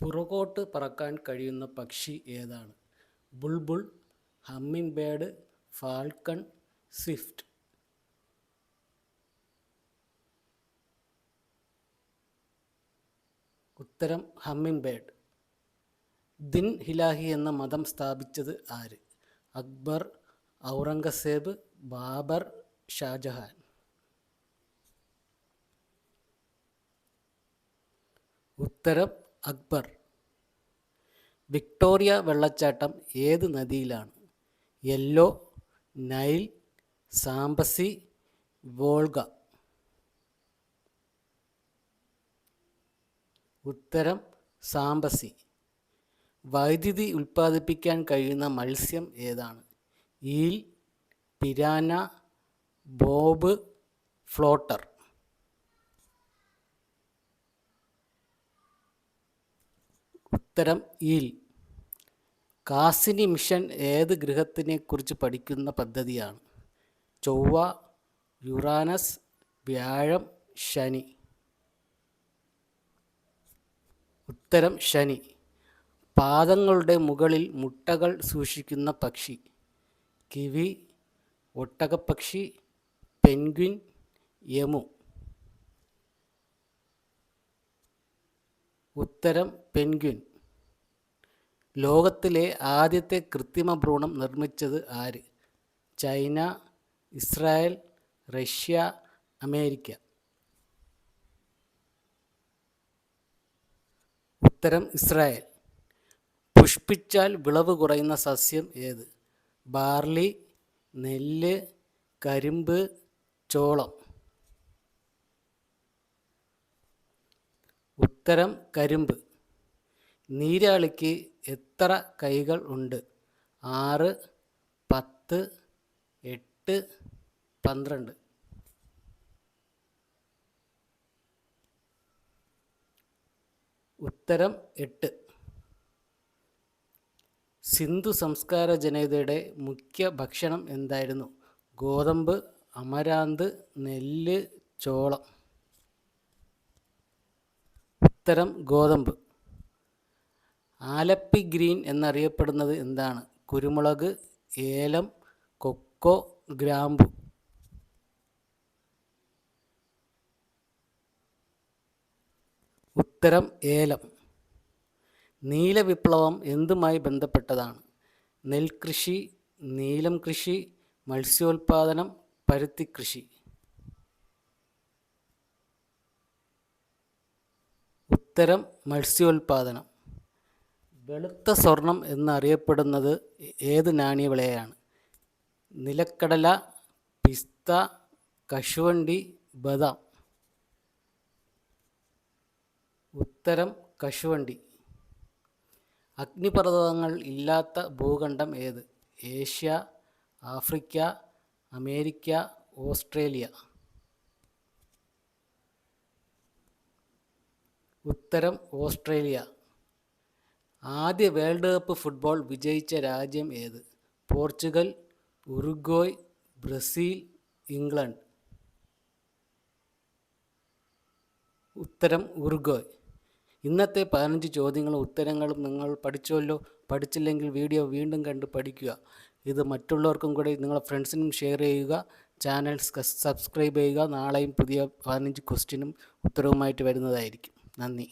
പുറകോട്ട് പറക്കാൻ കഴിയുന്ന പക്ഷി ഏതാണ്? Bulbul, humming bird, falcon, Swift. ഉത്തരം ഹമ്മിങ് ബേർഡ്. ദിൻ ഹിലാഹി എന്ന മതം സ്ഥാപിച്ചത് ആര്? അക്ബർ, ഔറംഗസേബ്, ബാബർ, ഷാജഹാൻ. ഉത്തരം അക്ബർ. വിക്ടോറിയ വെള്ളച്ചാട്ടം ഏത് നദിയിലാണ്? Yellow, Nile, Zambezi, Volga. ഉത്തരം സാംബസി. വൈദ്യുതി ഉൽപ്പാദിപ്പിക്കാൻ കഴിയുന്ന മത്സ്യം ഏതാണ്? ഈൽ, പിരാന, ബോബ്, ഫ്ലോട്ടർ. ഉത്തരം ഈൽ. കാസിനി മിഷൻ ഏത് ഗ്രഹത്തിനെക്കുറിച്ച് പഠിക്കുന്ന പദ്ധതിയാണ്? ചൊവ്വ, യുറാനസ്, വ്യാഴം, ശനി. ഉത്തരം ശനി. പാദങ്ങളുടെ മുകളിൽ മുട്ടകൾ സൂക്ഷിക്കുന്ന പക്ഷി? കിവി, ഒട്ടകപ്പക്ഷി, പെൻഗ്വിൻ, യമു. ഉത്തരം പെൻഗ്വിൻ. ലോകത്തിലെ ആദ്യത്തെ കൃത്രിമ ഭ്രൂണം നിർമ്മിച്ചത് ആര്? China, Israel, Russia, America. ഉത്തരം ഇസ്രായേൽ. പുഷ്പിച്ചാൽ വിളവ് കുറയുന്ന സസ്യം ഏത്? ബാർലി, നെല്ല്, കരിമ്പ്, ചോളം. ഉത്തരം കരിമ്പ്. നീരാളിക്ക് എത്ര കൈകൾ ഉണ്ട്? 6, 10, 8, 12. ഉത്തരം 8. സിന്ധു സംസ്കാര ജനതയുടെ മുഖ്യ ഭക്ഷണം എന്തായിരുന്നു? ഗോതമ്പ്, അമരാന്ത്, നെല്ല്, ചോളം. ഉത്തരം ഗോതമ്പ്. ആലപ്പി ഗ്രീൻ എന്നറിയപ്പെടുന്നത് എന്താണ്? കുരുമുളക്, ഏലം, കൊക്കോ, ഗ്രാമ്പു. ഉത്തരം ഏലം. നീലവിപ്ലവം എന്തുമായി ബന്ധപ്പെട്ടതാണ്? നെൽകൃഷി, നീലം കൃഷി, മത്സ്യോൽപാദനം, പരുത്തിക്കൃഷി. ഉത്തരം മത്സ്യോൽപാദനം. വെളുത്ത സ്വർണം എന്നറിയപ്പെടുന്നത് ഏത് നാണ്യവിളയാണ്? നിലക്കടല, പിസ്ത, കശുവണ്ടി, ബദാം. ഉത്തരം കശുവണ്ടി. അഗ്നിപർവ്വതങ്ങൾ ഇല്ലാത്ത ഭൂഖണ്ഡം ഏത്? Asia, Africa, America, Australia. ഉത്തരം ഓസ്ട്രേലിയ. ആദ്യ വേൾഡ് കപ്പ് ഫുട്ബോൾ വിജയിച്ച രാജ്യം ഏത്? Portugal, Uruguay, Brazil, England. ഉത്തരം ഉറുഗ്വായ്. ഇന്നത്തെ 15 ചോദ്യങ്ങളും ഉത്തരങ്ങളും നിങ്ങൾ പഠിച്ചുവല്ലോ. പഠിച്ചില്ലെങ്കിൽ വീഡിയോ വീണ്ടും കണ്ട് പഠിക്കുക. ഇത് മറ്റുള്ളവർക്കും കൂടി നിങ്ങളുടെ ഫ്രണ്ട്സിനും ഷെയർ ചെയ്യുക. ചാനൽ സബ്സ്ക്രൈബ് ചെയ്യുക. നാളെയും പുതിയ 15 ക്വസ്റ്റ്യനും ഉത്തരവുമായിട്ട് വരുന്നതായിരിക്കും. നന്ദി.